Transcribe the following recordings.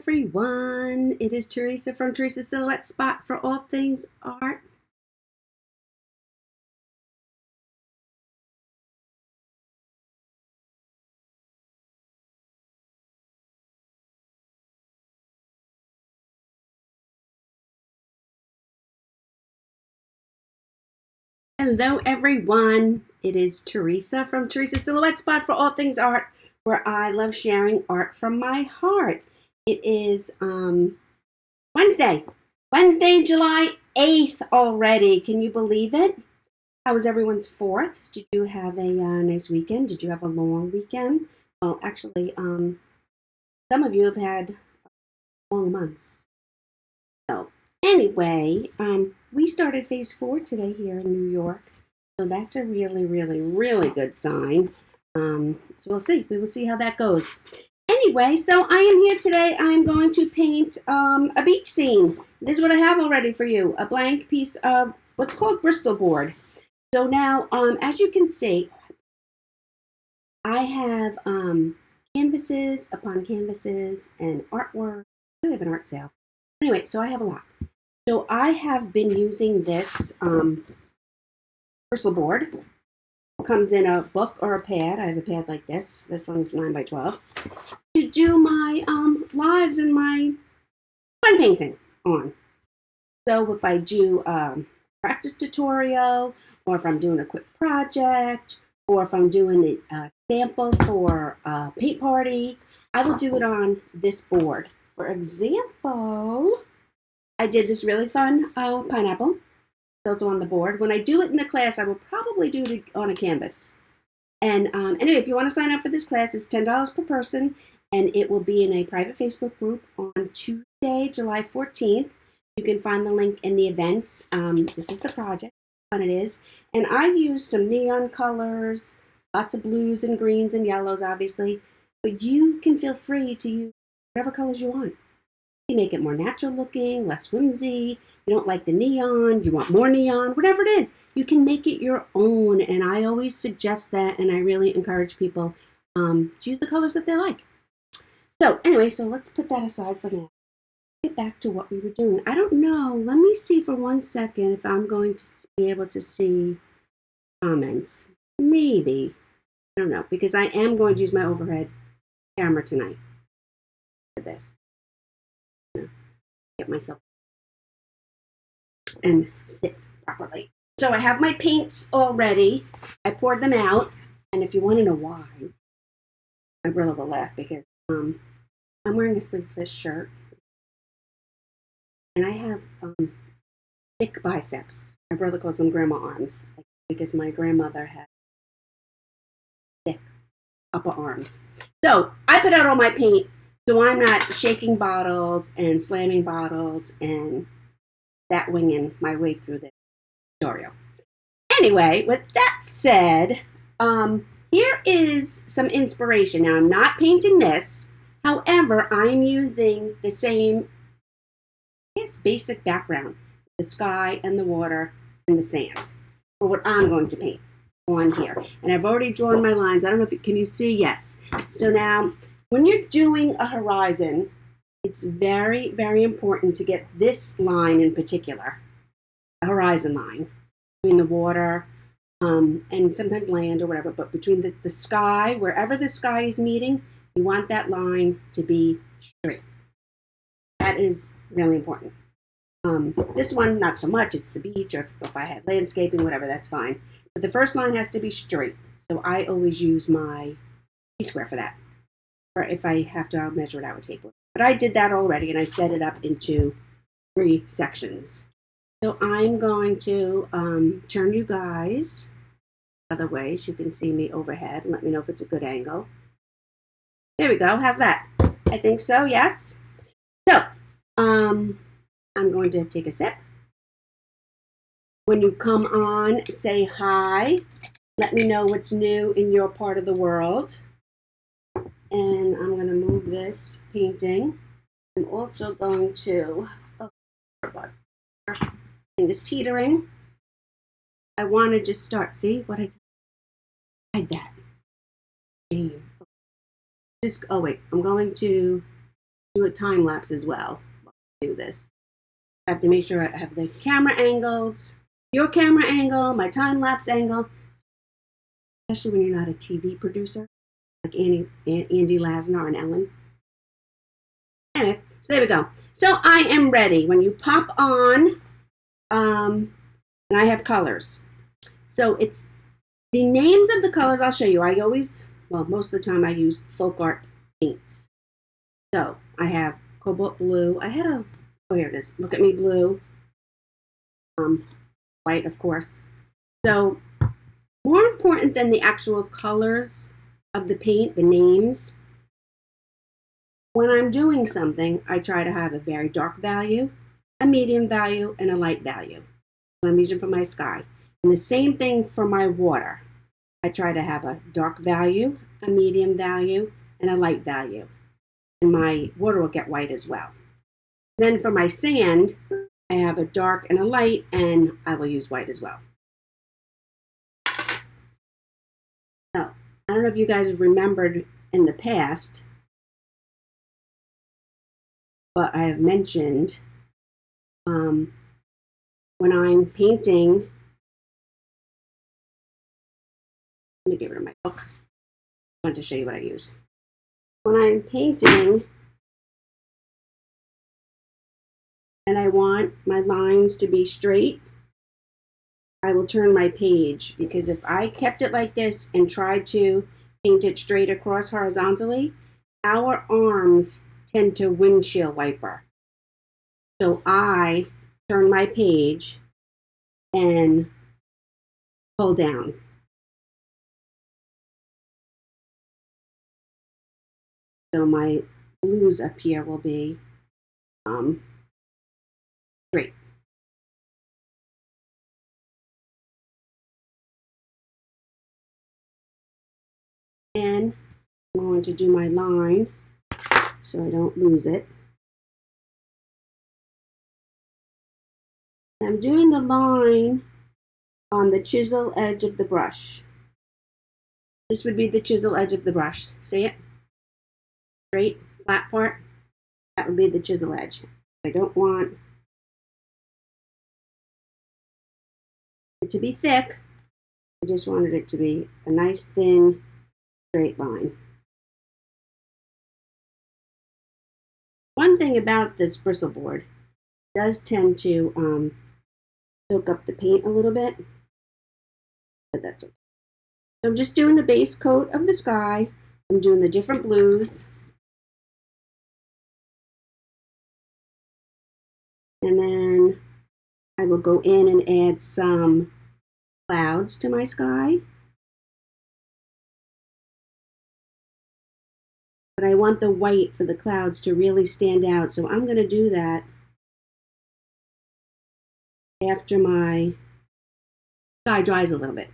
everyone. It is Teresa from Teresa's Silhouette Spot for all things art. Hello, everyone. It is Teresa from Teresa's Silhouette Spot for all things art, where I love sharing art from my heart. It is Wednesday, July 8th already. Can you believe it? How was everyone's 4th? Did you have a nice weekend? Did you have a long weekend? Well, actually, some of you have had long months. So anyway, we started phase 4 today here in New York. So that's a really, really, really good sign. So we'll see. We will see how that goes. Anyway, so I am here today. I am going to paint a beach scene. This is what I have already for you. A blank piece of what's called Bristol board. So now, as you can see, I have canvases upon canvases and artwork. I have an art sale. Anyway, so I have a lot. So I have been using this Bristol board. It comes in a book or a pad. I have a pad like this. This one's 9 by 12. To do my lives and my fun painting on. So if I do practice tutorial, or if I'm doing a quick project, or if I'm doing a sample for a paint party, I will do it on this board. For example, I did this really fun pineapple. It's also on the board. When I do it in the class, I will probably do it on a canvas. And anyway, if you want to sign up for this class, it's $10 per person, and it will be in a private Facebook group on Tuesday, July 14th. You can find the link in the events. This is the project, fun it is. And I use some neon colors, lots of blues and greens and yellows, obviously. But you can feel free to use whatever colors you want. You make it more natural looking, less whimsy. You don't like the neon, you want more neon, whatever it is. You can make it your own. And I always suggest that, and I really encourage people to use the colors that they like. So anyway, so let's put that aside for now. Get back to what we were doing. I don't know. Let me see for 1 second if I'm going to be able to see comments. Maybe. I don't know, because I am going to use my overhead camera tonight for this. Get myself and sit properly. So I have my paints already. I poured them out, and if you want to know why, my brother will laugh because I'm wearing a sleeveless shirt. And I have thick biceps. My brother calls them grandma arms because my grandmother had thick upper arms. So I put out all my paint so I'm not shaking bottles and slamming bottles and that winging my way through the tutorial. Anyway, with that said, here is some inspiration. Now I'm not painting this. However, I'm using the same basic background, the sky and the water and the sand, for what I'm going to paint on here. And I've already drawn my lines. I don't know if can you see? Yes. So now, when you're doing a horizon, it's very, very important to get this line in particular, a horizon line, between the water and sometimes land or whatever, but between the sky, wherever the sky is meeting, you want that line to be straight. That is really important. This one, not so much. It's the beach, or if I had landscaping, whatever, that's fine. But the first line has to be straight. So I always use my T-square for that. Or if I have to, I'll measure it out with tape. But I did that already, and I set it up into 3 sections. So I'm going to turn you guys other ways. You can see me overhead and let me know if it's a good angle. There we go. How's that? I think so, yes. So, I'm going to take a sip. When you come on, say hi. Let me know what's new in your part of the world. And I'm going to move this painting. I'm also going to, thing is teetering. I want to just start, see what I did? Hide that. Just, oh wait, I'm going to do a time lapse as well while I do this. I have to make sure I have the camera angles, your camera angle, my time lapse angle, especially when you're not a TV producer like Andy Lasner and Ellen. Anyway, so there we go. So I am ready. When you pop on, and I have colors. So it's the names of the colors I'll show you. I always, well, most of the time I use folk art paints. So I have cobalt blue. I had a, oh, here it is. Look at me, blue. White, of course. So more important than the actual colors of the paint, the names, when I'm doing something, I try to have a very dark value, a medium value, and a light value. So I'm using for my sky. And the same thing for my water. I try to have a dark value, a medium value, and a light value. And my water will get white as well. Then for my sand, I have a dark and a light, and I will use white as well. So, I don't know if you guys have remembered in the past, but I have mentioned when I'm painting, let me get rid of my book. I want to show you what I use. When I'm painting and I want my lines to be straight, I will turn my page, because if I kept it like this and tried to paint it straight across horizontally, our arms tend to windshield wiper. So I turn my page and pull down. So my blues up here will be straight. And I'm going to do my line so I don't lose it. I'm doing the line on the chisel edge of the brush. This would be the chisel edge of the brush. See it? Straight, flat part. That would be the chisel edge. I don't want it to be thick. I just wanted it to be a nice, thin, straight line. One thing about this bristle board does tend to soak up the paint a little bit, but that's okay. So I'm just doing the base coat of the sky. I'm doing the different blues. And then I will go in and add some clouds to my sky. But I want the white for the clouds to really stand out, so I'm going to do that after my sky dries a little bit.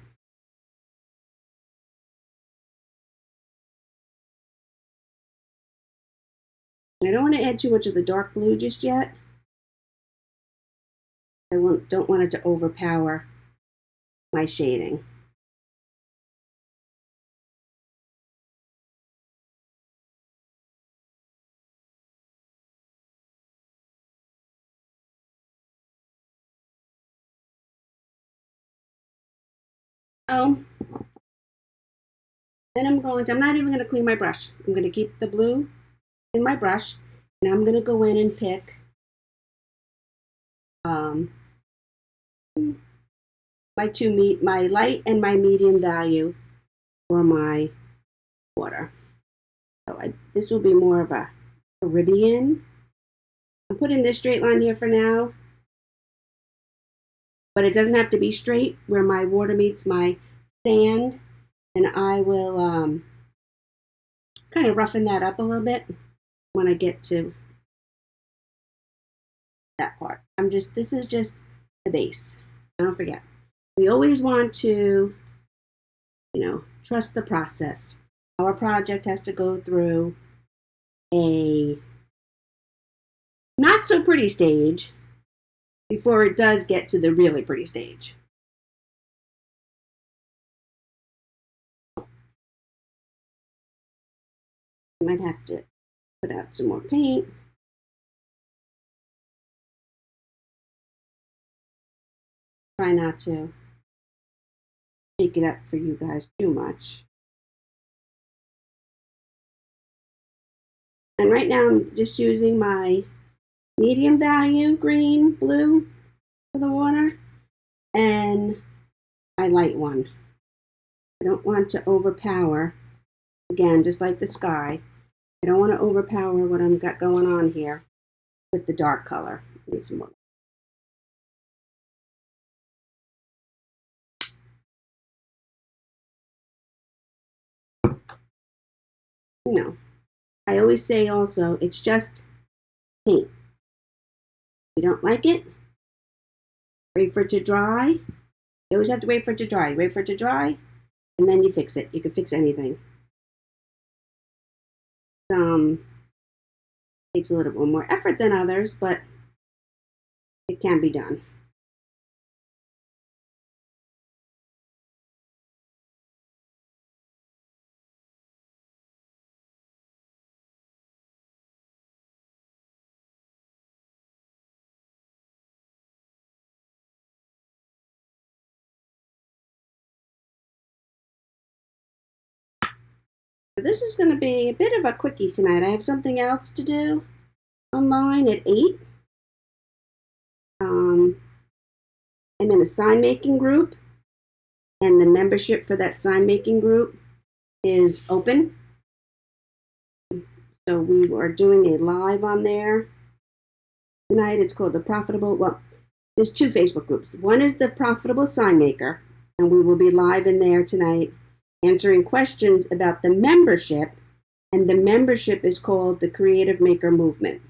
And I don't want to add too much of the dark blue just yet. I don't want it to overpower my shading. So then I'm not even going to clean my brush. I'm going to keep the blue in my brush, and I'm going to go in and pick my light and my medium value for my water. So this will be more of a Caribbean. I'm putting this straight line here for now, but it doesn't have to be straight where my water meets my sand, and I will kind of roughen that up a little bit when I get to that part. This is just the base. Don't forget, we always want to, trust the process. Our project has to go through a not so pretty stage before it does get to the really pretty stage. I might have to Put out some more paint. Try not to shake it up for you guys too much. And right now I'm just using my medium value green, blue for the water, and my light one. I don't want to overpower, again, just like the sky, I don't want to overpower what I've got going on here with the dark color. Need some more. You know, I always say also, it's just paint. If you don't like it, wait for it to dry. You always have to wait for it to dry. Wait for it to dry, and then you fix it. You can fix anything. Takes a little bit more effort than others, but it can be done. So this is going to be a bit of a quickie tonight. I have something else to do online at 8. I'm in a sign making group, and the membership for that sign making group is open. So we are doing a live on there tonight. It's called the Profitable, well, there's 2 Facebook groups. One is the Profitable Sign Maker, and we will be live in there tonight answering questions about the membership, and the membership is called the Creative Maker Movement.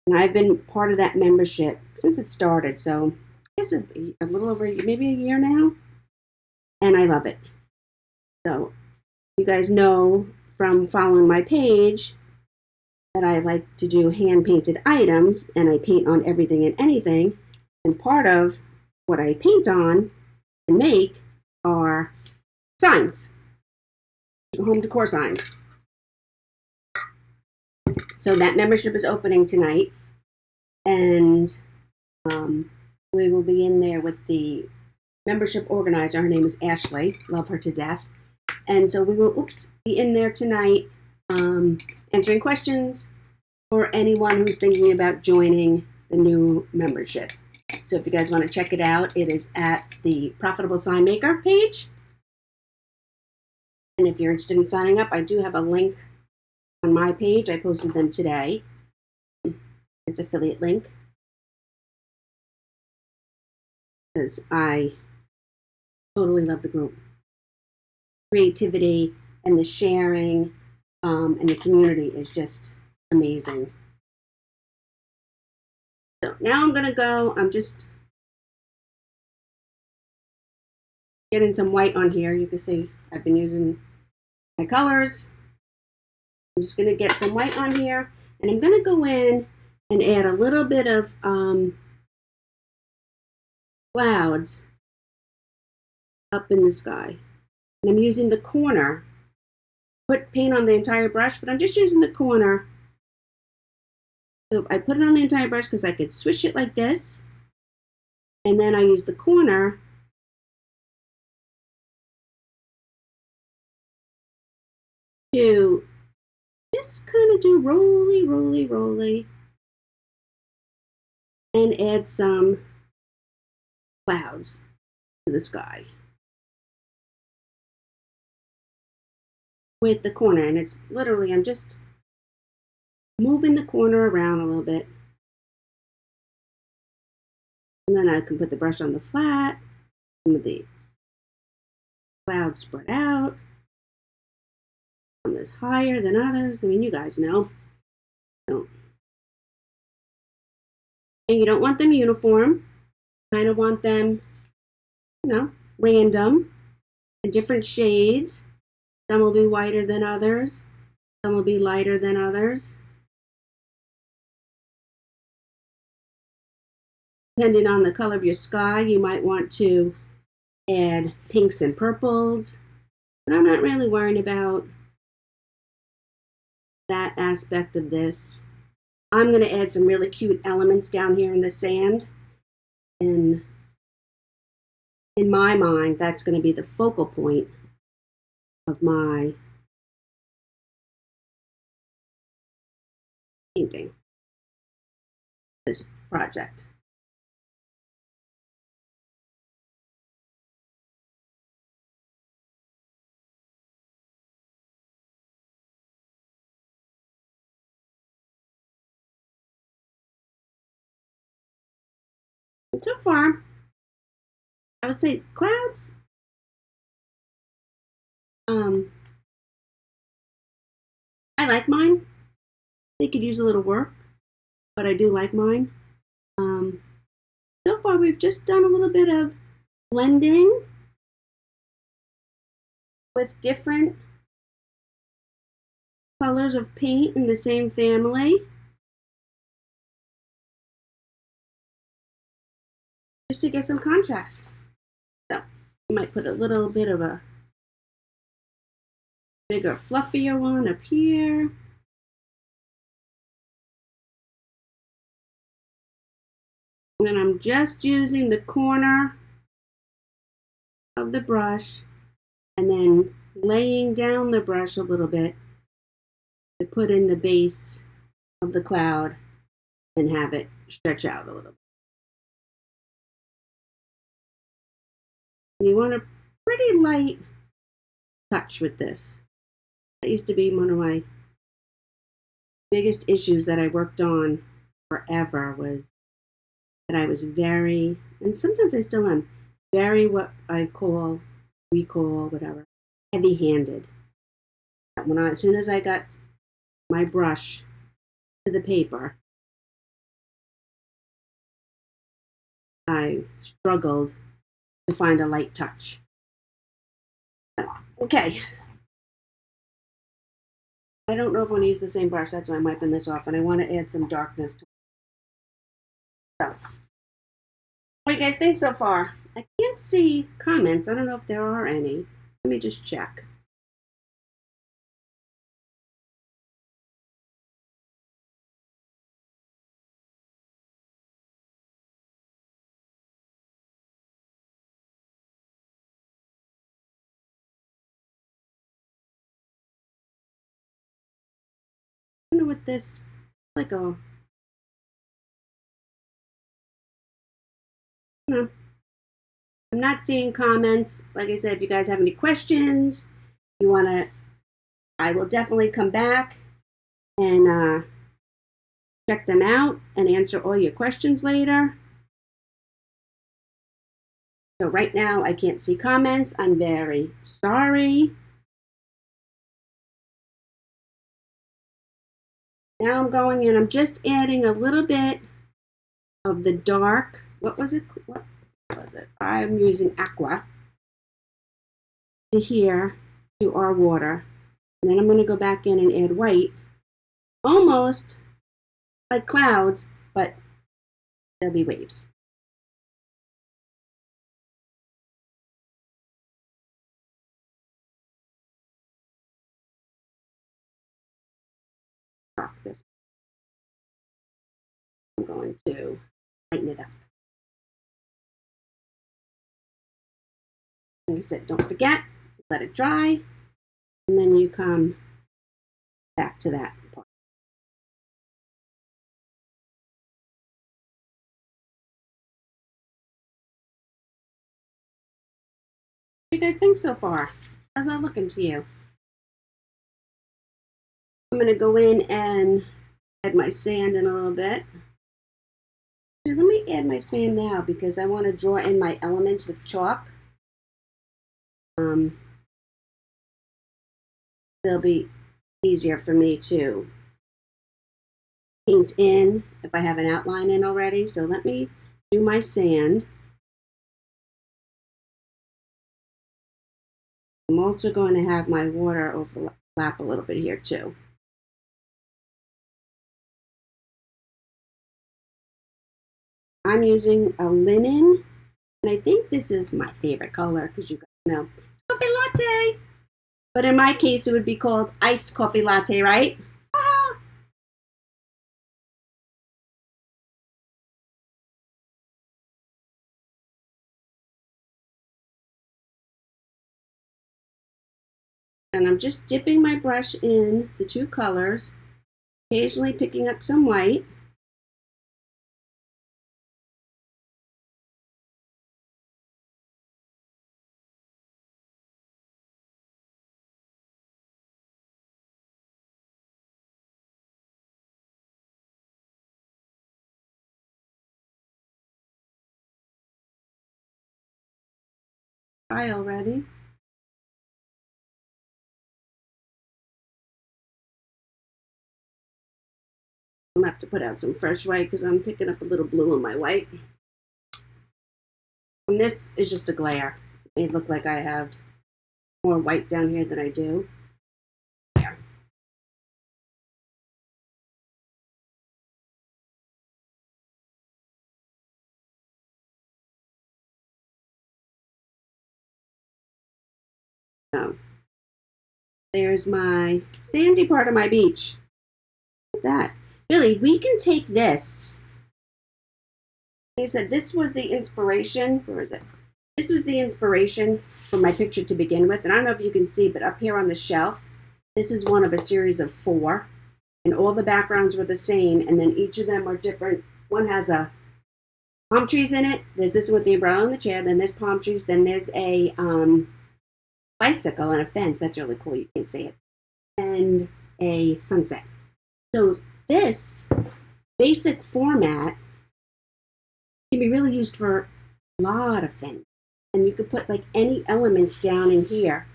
And I've been part of that membership since it started, so I guess a little over, maybe a year now, and I love it. So you guys know from following my page that I like to do hand-painted items, and I paint on everything and anything, and part of what I paint on and make are signs, home decor signs. So that membership is opening tonight, and we will be in there with the membership organizer. Her name is Ashley. Love her to death. And so we will be in there tonight answering questions for anyone who's thinking about joining the new membership. So if you guys want to check it out, it is at the Profitable Sign Maker page. And if you're interested in signing up, I do have a link on my page. I posted them today. It's affiliate link, because I totally love the group. Creativity and the sharing and the community is just amazing. So now I'm gonna go, I'm just getting some white on here. You can see I've been using my colors. I'm just gonna get some white on here, and I'm gonna go in and add a little bit of clouds up in the sky. And I'm using the corner. Put paint on the entire brush, but I'm just using the corner. So I put it on the entire brush because I could swish it like this, and then I use the corner to just kind of do roly, roly, roly, and add some clouds to the sky with the corner. And it's literally, I'm just moving the corner around a little bit. And then I can put the brush on the flat, some of the clouds spread out. Some is higher than others. I mean, you guys know. So, and you don't want them uniform. You kind of want them, random, in different shades. Some will be whiter than others. Some will be lighter than others. Depending on the color of your sky, you might want to add pinks and purples. But I'm not really worrying about that aspect of this. I'm going to add some really cute elements down here in the sand. And in my mind, that's going to be the focal point of my painting, this project. And so far, I would say clouds. I like mine. They could use a little work, but I do like mine. So far, we've just done a little bit of blending with different colors of paint in the same family, just to get some contrast. So you might put a little bit of a bigger, fluffier one up here. And then I'm just using the corner of the brush and then laying down the brush a little bit to put in the base of the cloud and have it stretch out a little bit. You want a pretty light touch with this. That used to be one of my biggest issues that I worked on forever, was that I was very, and sometimes I still am, very what we call, whatever, heavy-handed. As soon as I got my brush to the paper, I struggled to find a light touch. Okay. I don't know if I want to use the same brush, that's why I'm wiping this off, and I want to add some darkness to it. So, what do you guys think so far? I can't see comments. I don't know if there are any. Let me just check. I don't know what this, like a, I'm not seeing comments. Like I said, if you guys have any questions, you want to, I will definitely come back and check them out and answer all your questions later. So right now I can't see comments. I'm very sorry. Now I'm going in, I'm just adding a little bit of the dark, what was it? I'm using aqua to here, to our water. And then I'm going to go back in and add white, almost like clouds, but there'll be waves. This. I'm going to lighten it up. Like I said, don't forget, let it dry, and then you come back to that part. What do you guys think so far? How's that looking to you? I'm going to go in and add my sand in a little bit. Let me add my sand now because I want to draw in my elements with chalk. It'll be easier for me to paint in if I have an outline in already. So let me do my sand. I'm also going to have my water overlap a little bit here too. I'm using a linen, and I think this is my favorite color because you guys know it's coffee latte. But in my case, it would be called iced coffee latte, right? And I'm just dipping my brush in the two colors, occasionally picking up some white. Try already. I'm gonna have to put out some fresh white because I'm picking up a little blue in my white. And this is just a glare. It may look like I have more white down here than I do. There. So there's my sandy part of my beach. Look at that. Really, we can take this. Like I said, this was the inspiration. Where is it? This was the inspiration for my picture to begin with. And I don't know if you can see, but up here on the shelf, this is one of a series of 4. And all the backgrounds were the same. And then each of them are different. One has a palm trees in it. There's this one with the umbrella and the chair. Then there's palm trees. Then there's a bicycle and a fence. That's really cool. You can't see it. And a sunset. So this basic format can be really used for a lot of things. And you could put like any elements down in here.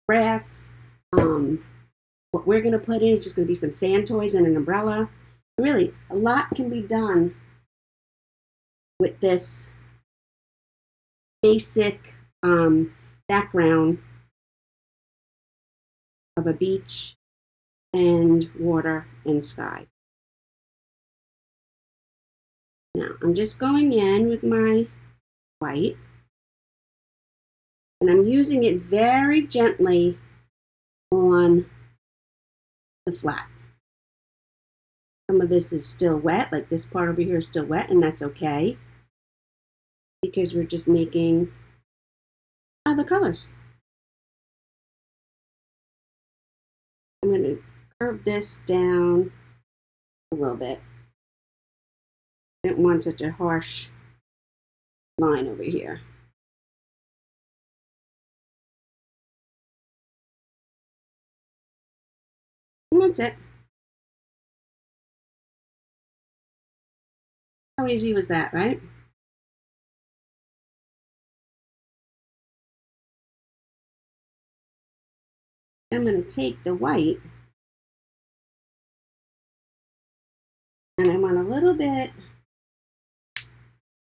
Grass. What we're going to put in is just going to be some sand toys and an umbrella. Really, a lot can be done with this basic background of a beach and water and sky. Now, I'm just going in with my white, and I'm using it very gently on the flat. Some of this is still wet, like this part over here is still wet, and that's okay, because we're just making other colors. I'm going to curve this down a little bit. I don't want such a harsh line over here. And that's it. How easy was that, right? I'm going to take the white, and I want a little bit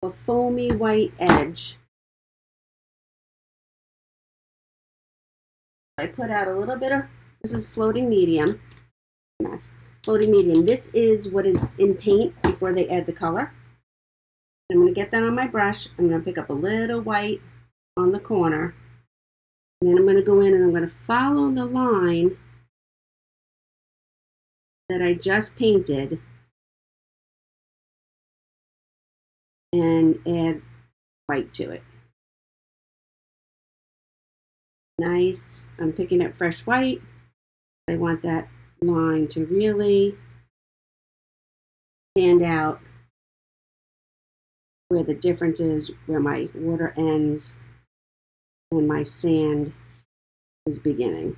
of foamy white edge. I put out a little bit of, this is floating medium. Yes, floating medium. This is what is in paint before they add the color. I'm going to get that on my brush. I'm going to pick up a little white on the corner. And then I'm going to go in and I'm going to follow the line that I just painted and add white to it. Nice. I'm picking up fresh white. I want that line to really stand out where the difference is, where my water ends and my sand is beginning.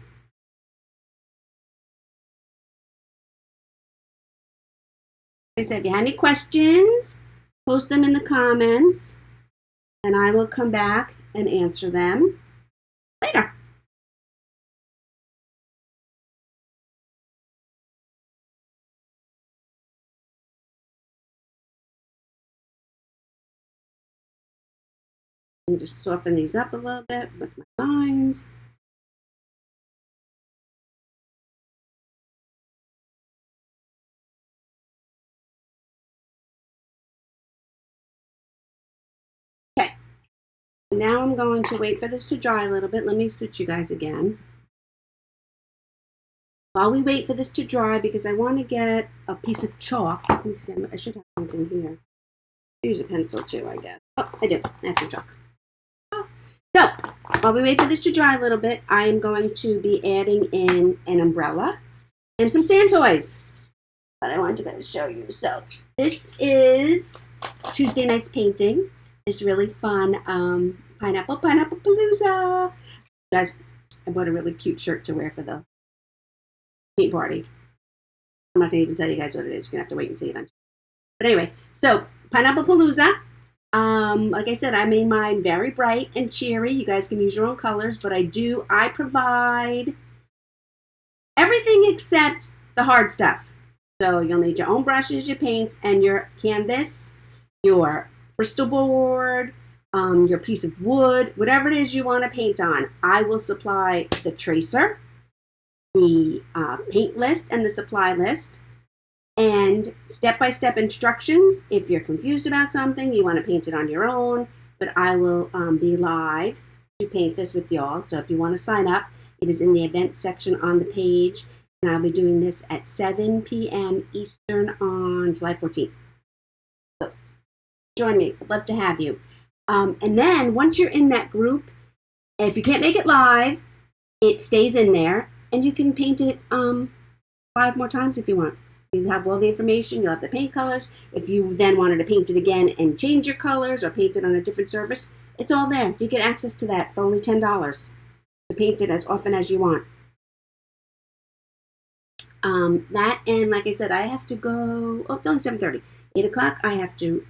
Like I said, if you have any questions, post them in the comments and I will come back and answer them later. I'm just soften these up a little bit with my lines. Okay, now I'm going to wait for this to dry a little bit. Let me switch you guys again. While we wait for this to dry, because I want to get a piece of chalk. Let me see, I should have something here. Use a pencil too, I guess. Oh, I do. I have some chalk. Oh. So, while we wait for this to dry a little bit, I am going to be adding in an umbrella and some sand toys that I wanted to show you. So this is Tuesday night's painting. It's really fun. Pineapple Palooza. Guys, I bought a really cute shirt to wear for the paint party. I'm not gonna even tell you guys what it is. You're gonna have to wait and see it on. But anyway, so Pineapple Palooza. Like I said, I made mine very bright and cheery. You guys can use your own colors, but I provide everything except the hard stuff. So you'll need your own brushes, your paints, and your canvas, your Bristol board, your piece of wood, whatever it is you want to paint on. I will supply the tracer, the paint list, and the supply list, and step-by-step instructions. If you're confused about something, you want to paint it on your own, but I will be live to paint this with y'all. So if you want to sign up, it is in the events section on the page, and I'll be doing this at 7 p.m. Eastern on July 14th. So join me. I'd love to have you. And then once you're in that group, if you can't make it live, it stays in there, and you can paint it 5 more times if you want. You have all the information, you'll have the paint colors. If you then wanted to paint it again and change your colors or paint it on a different surface, it's all there. You get access to that for only $10 to paint it as often as you want. That, and like I said, I have to go, it's only 7:30. 8 o'clock, I have to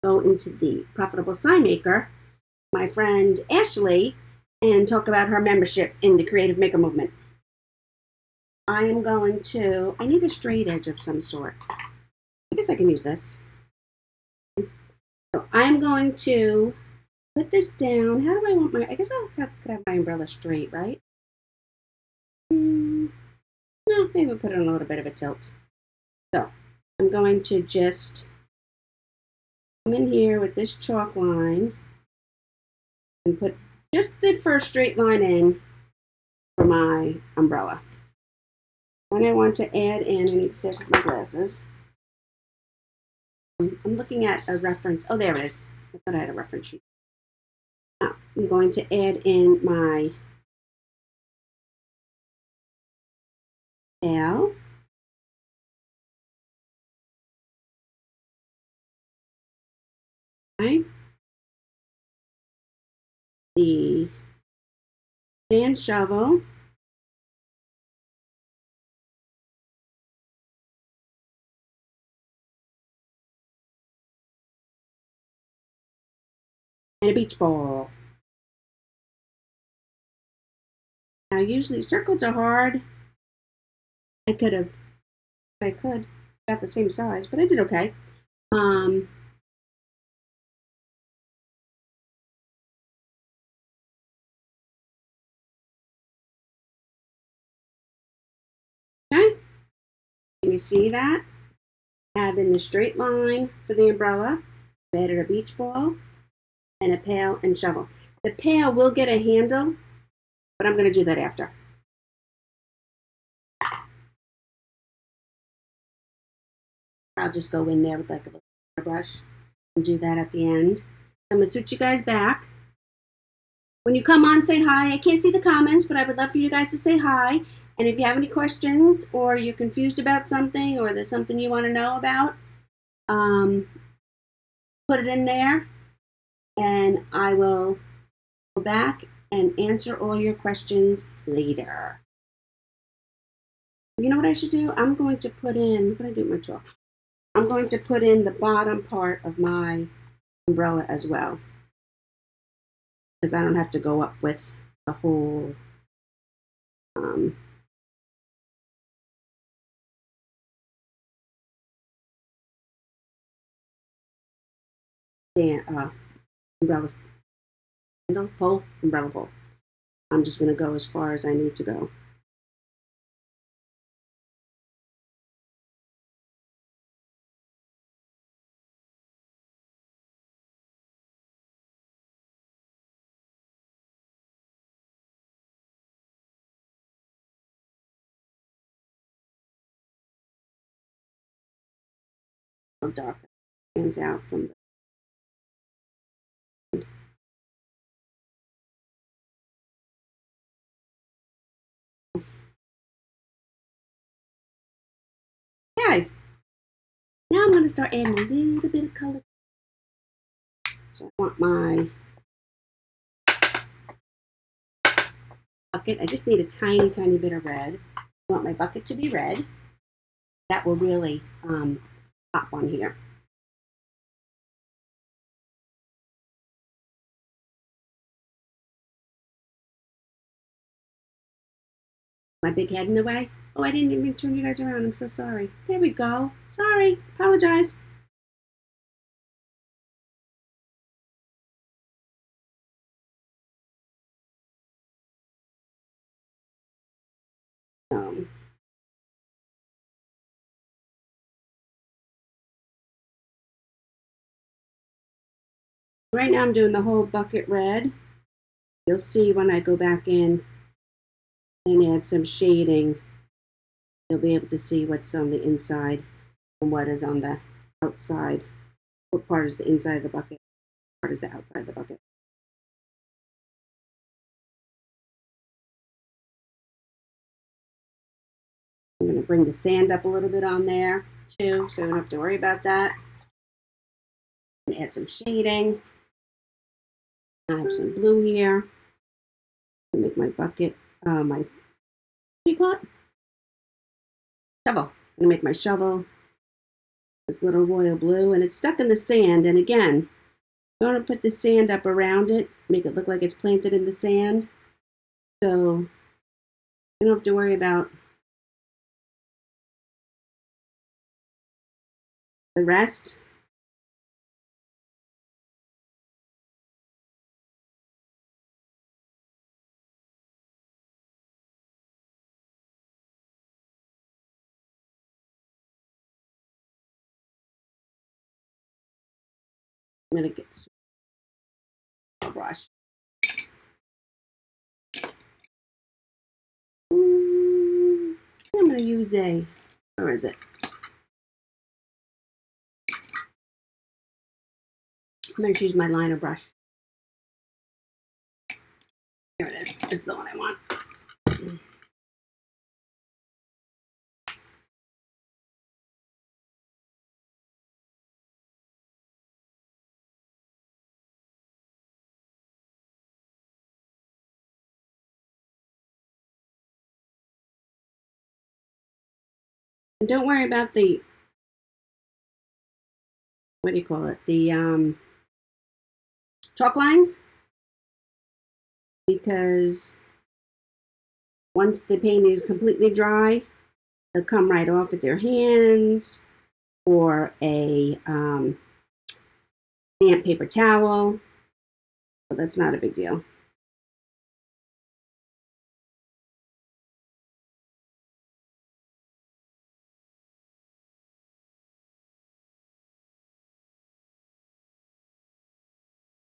go into the Profitable Sign Maker, my friend Ashley, and talk about her membership in the Creative Maker Movement. I need a straight edge of some sort. I guess I can use this. So I'm going to put this down. How do I want I guess could have my umbrella straight, right? No, maybe we'll put it on a little bit of a tilt. So I'm going to just come in here with this chalk line and put just the first straight line in for my umbrella. When I want to add in, I need to take my glasses. I'm looking at a reference. Oh, there it is. I thought I had a reference sheet. Now, I'm going to add in my L. Okay. The sand shovel. And a beach ball. Now, usually circles are hard. I could about the same size, but I did okay. Okay. Can you see that? I have in the straight line for the umbrella. I added a beach ball and a pail and shovel. The pail will get a handle, but I'm going to do that after. I'll just go in there with like a little brush and do that at the end. I'm going to switch you guys back. When you come on, say hi. I can't see the comments, but I would love for you guys to say hi. And if you have any questions or you're confused about something or there's something you want to know about, put it in there and I will go back and answer all your questions later. You know what I should do? I'm going to put in, what did I do with my chalk? I'm going to put in the bottom part of my umbrella as well, because I don't have to go up with the whole umbrella umbrella pole. I'm just going to go as far as I need to go. Darker stands out from the I'm going to start adding a little bit of color. So I want my bucket. I just need a tiny, tiny bit of red. I want my bucket to be red. That will really pop on here. My big head in the way. Oh, I didn't even turn you guys around. I'm so sorry. There we go. Sorry. Apologize. Right now I'm doing the whole bucket red. You'll see when I go back in and add some shading, you'll be able to see what's on the inside and what is on the outside. What part is the inside of the bucket, what part is the outside of the bucket. I'm going to bring the sand up a little bit on there too, so I don't have to worry about that. And add some shading. I have some blue here. Make my bucket, my, what do you call it? Shovel. I'm going to make my shovel this little royal blue, and it's stuck in the sand. And again, you want to put the sand up around it, make it look like it's planted in the sand. So you don't have to worry about the rest. I'm going to get a brush. I'm going to use where is it? I'm going to use my liner brush. Here it is. This is the one I want. And don't worry about the, what do you call it? The chalk lines, because once the paint is completely dry, they'll come right off with your hands or a damp paper towel. But that's not a big deal.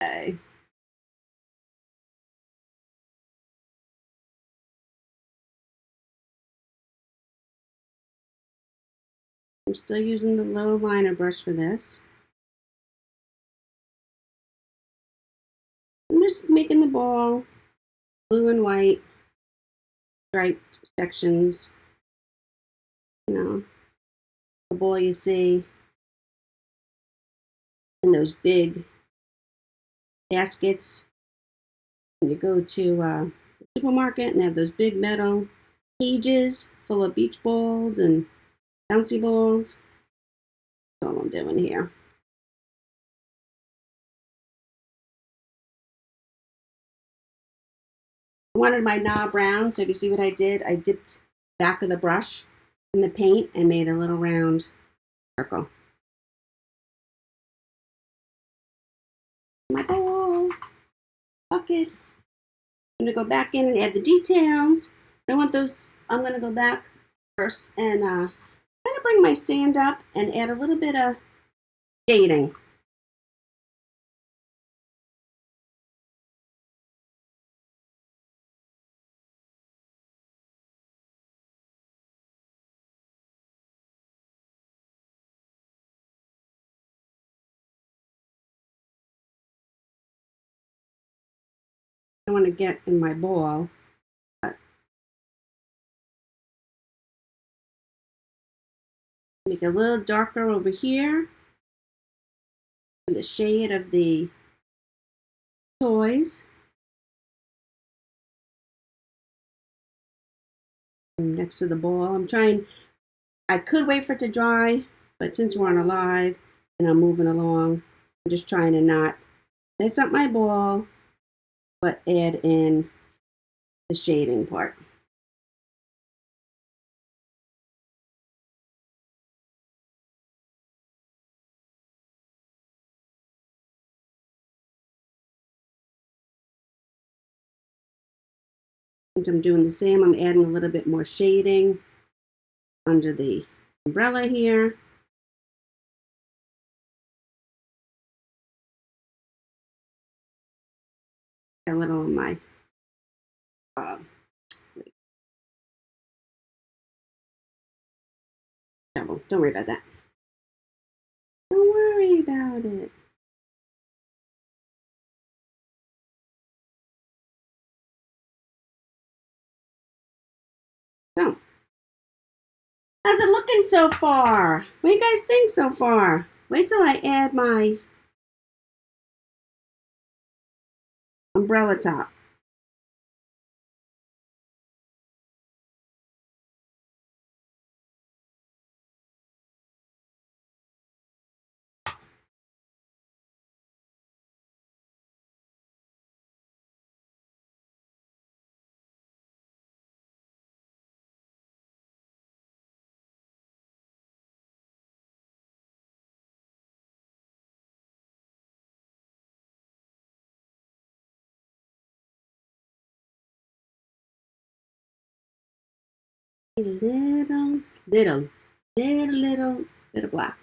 Okay. I'm still using the little liner brush for this. I'm just making the ball blue and white striped sections. You know, the ball you see in those big baskets when you go to the supermarket and they have those big metal cages full of beach balls and bouncy balls. That's all I'm doing here. I wanted my knob round, so if you see what I did, I dipped the back of the brush in the paint and made a little round circle. My bowl, bucket. I'm gonna go back in and add the details. I want those, I'm gonna go back first and kind of bring my sand up and add a little bit of shading. I want to get in my bowl. But Make it a little darker over here. The shade of the toys. Next to the ball. I could wait for it to dry, but since we're on a live and I'm moving along, I'm just trying to not mess up my ball, but add in the shading part. I'm doing the same. I'm adding a little bit more shading under the umbrella here. A little of my don't worry about that. Don't worry about it. So, how's it looking so far? What do you guys think so far? Wait till I add my umbrella top. A little bit of black.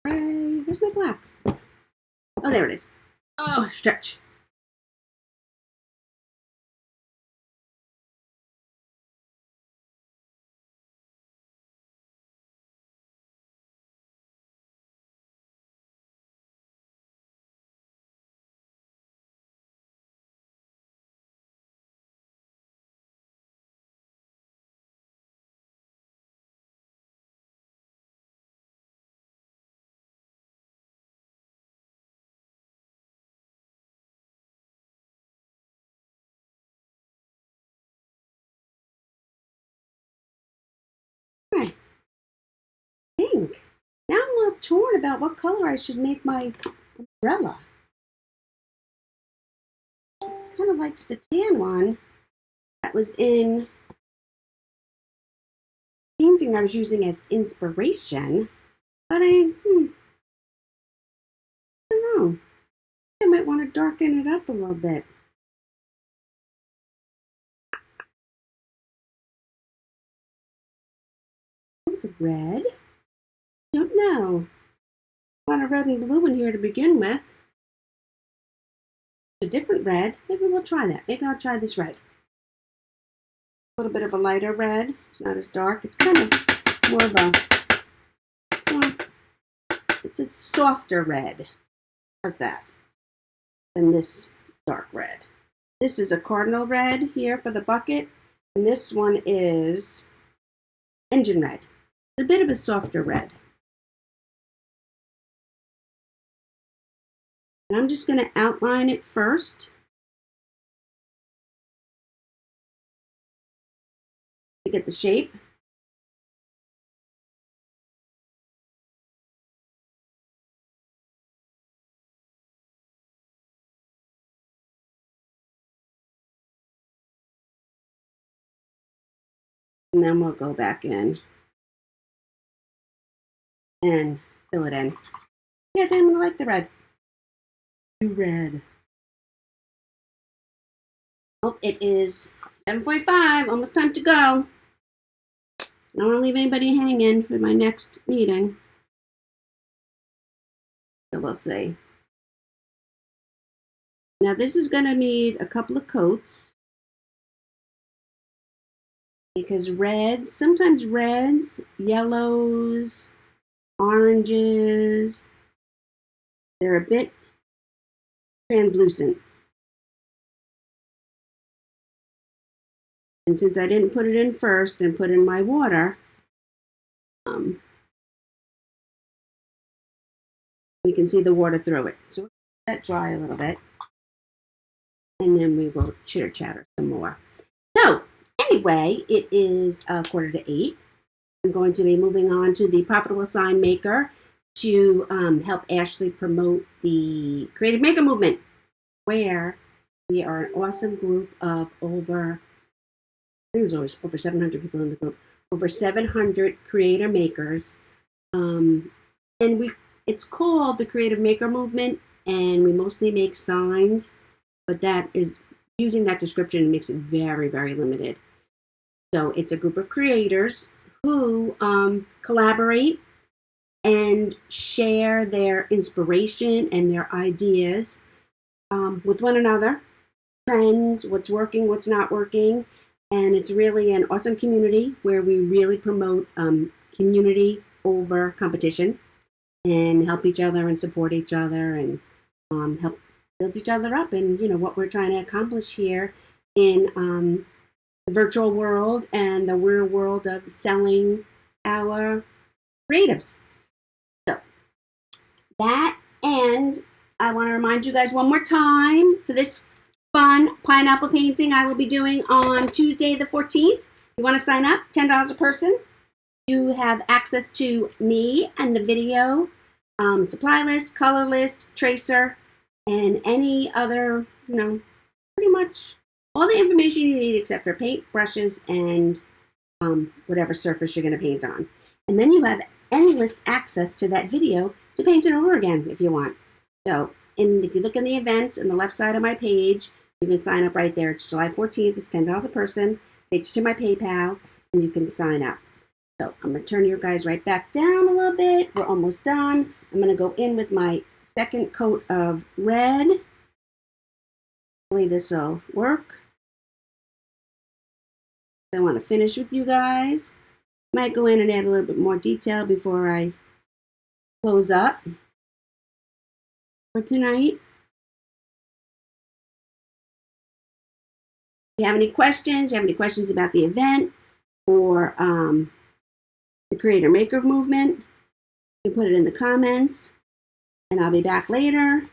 Where's my black? Oh, there it is. Oh, stretch. Right. Pink. Now I'm a little torn about what color I should make my umbrella. Kind of likes the tan one that was in painting I was using as inspiration, but I don't know. I might want to darken it up a little bit. The red? Don't know. A lot of red and blue in here to begin with. A different red. Maybe we'll try that. Maybe I'll try this red. A little bit of a lighter red. It's not as dark. It's kind of more of it's a softer red. How's that? Than this dark red. This is a cardinal red here for the bucket. And this one is engine red. A bit of a softer red. And I'm just going to outline it first to get the shape. And then we'll go back in and fill it in. Yeah, then I like the red. Red. Oh, it is 7:45, almost time to go. I don't want to leave anybody hanging with my next meeting. So we'll see. Now this is going to need a couple of coats. Because reds, sometimes reds, yellows, oranges, they're a bit translucent. And since I didn't put it in first and put in my water, we can see the water through it. So we'll let that dry a little bit, and then we will chitter chatter some more. So anyway, it is 7:45. I'm going to be moving on to the Profitable Sign Maker to help Ashley promote the Creative Maker Movement, where we are an awesome group of over, I think there's always over 700 people in the group, over 700 creator makers. And it's called the Creative Maker Movement, and we mostly make signs, but that is, using that description makes it very, very limited. So it's a group of creators who collaborate and share their inspiration and their ideas with one another, trends, what's working, what's not working. And it's really an awesome community where we really promote community over competition and help each other and support each other and help build each other up. And, what we're trying to accomplish here in the virtual world and the real world of selling our creatives. So that, and I want to remind you guys one more time for this fun pineapple painting I will be doing on Tuesday the 14th. You want to sign up, $10 a person. You have access to me and the video, supply list, color list, tracer, and any other, pretty much all the information you need except for paint, brushes, and whatever surface you're going to paint on. And then you have endless access to that video to paint it over again if you want. So, if you look in the events on the left side of my page, you can sign up right there. It's July 14th. It's $10 a person. Takes you to my PayPal, and you can sign up. So I'm going to turn you guys right back down a little bit. We're almost done. I'm going to go in with my second coat of red. Hopefully this will work. I want to finish with you guys. Might go in and add a little bit more detail before I close up for tonight. If you have any questions about the event or the Creator Maker Movement, you can put it in the comments, and I'll be back later.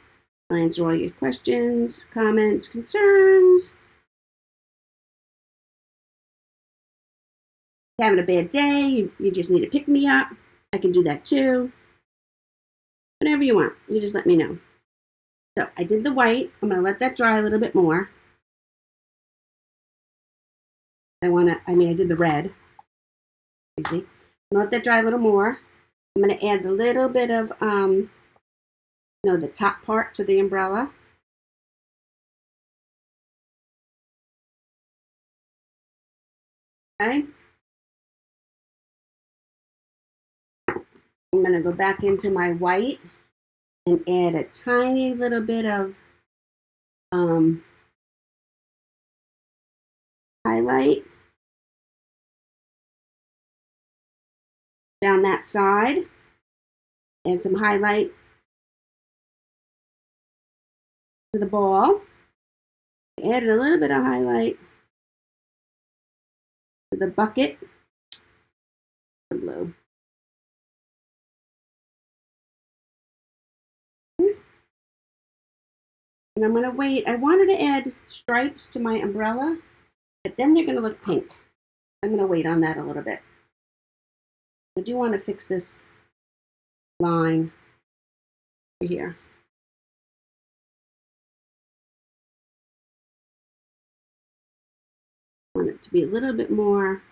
I'll answer all your questions, comments, concerns. If you're having a bad day, you just need to pick me up, I can do that too. Whatever you want, you just let me know. So I did the white. I'm going to let that dry a little bit more. I did the red. You see? I'm going to let that dry a little more. I'm going to add a little bit of, the top part to the umbrella. Okay. I'm going to go back into my white and add a tiny little bit of highlight down that side. Add some highlight to the ball. Added a little bit of highlight to the bucket. Blue. And I'm going to wait. I wanted to add stripes to my umbrella, but then they're going to look pink. I'm going to wait on that a little bit. I do want to fix this line over here. I want it to be a little bit more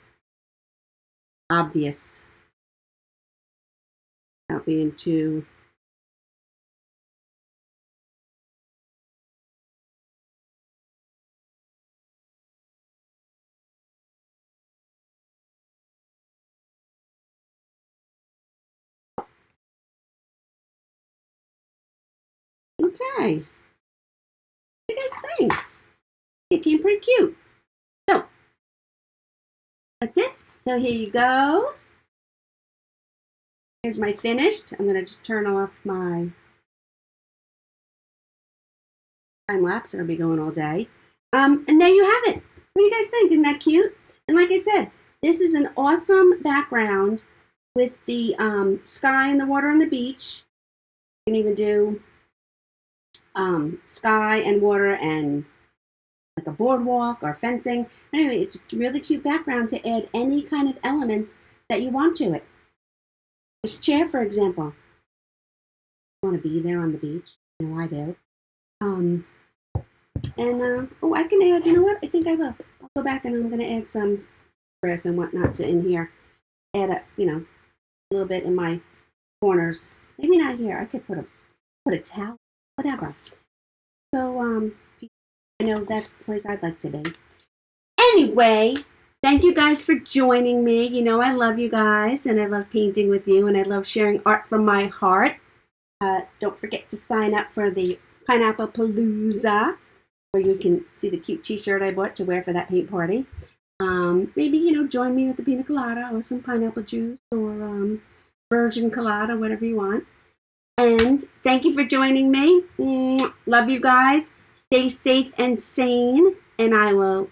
obvious without being too okay. What do you guys think? It came pretty cute. So that's it. So here you go. Here's my finished. I'm going to just turn off my time lapse. It'll be going all day. And there you have it. What do you guys think? Isn't that cute? And like I said, this is an awesome background with the sky and the water on the beach. You can even do sky and water and like a boardwalk or fencing. Anyway, it's a really cute background to add any kind of elements that you want to it. This chair, for example. I want to be there on the beach. You know, I do. Oh, I can add, you know what? I think I will. I'll go back and I'm going to add some grass and whatnot to in here. Add a, a little bit in my corners. Maybe not here. I could put a towel, whatever. So, I know that's the place I'd like to be. Anyway, thank you guys for joining me. You know I love you guys, and I love painting with you, and I love sharing art from my heart. Don't forget to sign up for the Pineapple Palooza, where you can see the cute t-shirt I bought to wear for that paint party. Maybe, join me with the pina colada or some pineapple juice or virgin colada, whatever you want. And thank you for joining me. Love you guys. Stay safe and sane, and I will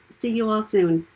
see you all soon.